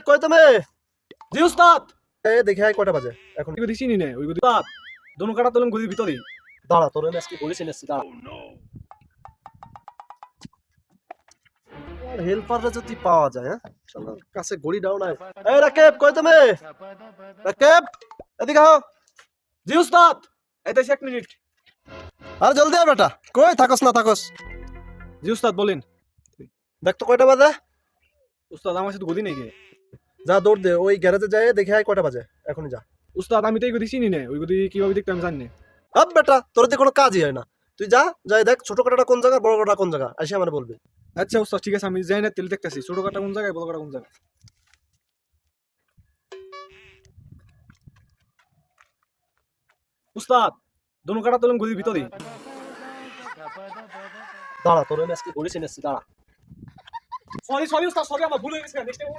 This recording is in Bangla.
কই তুমি? জি উস্তাদ। দেখে আয় কয়টা বাজে এখন। গদি চিনি না ওই গদি উস্তাদ দোনো কাটা তোলেন গদির ভিতরে। দাঁড়া, তোর আমি আজকে গড়ি চিনেছি, দাঁড়া। হেল্পাররা যদি পাওয়া যায়, হ্যাঁ শালার কাছে গড়ি ডাউন আয়। এই রাকেব, কই তুমি? রাকেব, এদিকে আও। জি উস্তাদ, এতেছে 1 মিনিট। আর জলদি আয় বেটা, কই থাকস না থাকস? জি উস্তাদ বলেন। দেখ তো কয়টা বাজে। উস্তাদ আমার সাথে গদি নেই কে? যা দৌড় দে, ওই গ্যারেজে যায় দেখে আয় কয়টা বাজে, এখনই যা। উস্তাদ আমি তো এই গদি চিনি না, ওই গদি কিভাবে দেখতে আমি জানি না। আব বেটা, তোর দিয়ে কোনো কাজই হয় না। তুই যা, যাই দেখ ছোট কাটাটা কোন জায়গা, বড় কাটা কোন জায়গা, এসে আমার বলবি। আচ্ছা উস্তাদ ঠিক আছে, আমি যাই না তেল দেখতেছি ছোট কাটা কোন জায়গায় বড় কাটা কোন জায়গায়। উস্তাদ দোনো কাটা তোলেন গদির ভিতরে। দাঁড়া, তোর আমি আজকে গড়ি চিনেছি, দাঁড়া। সরি সরি উস্তাদ, সরি আমার ভুল হয়ে গেছে। Next time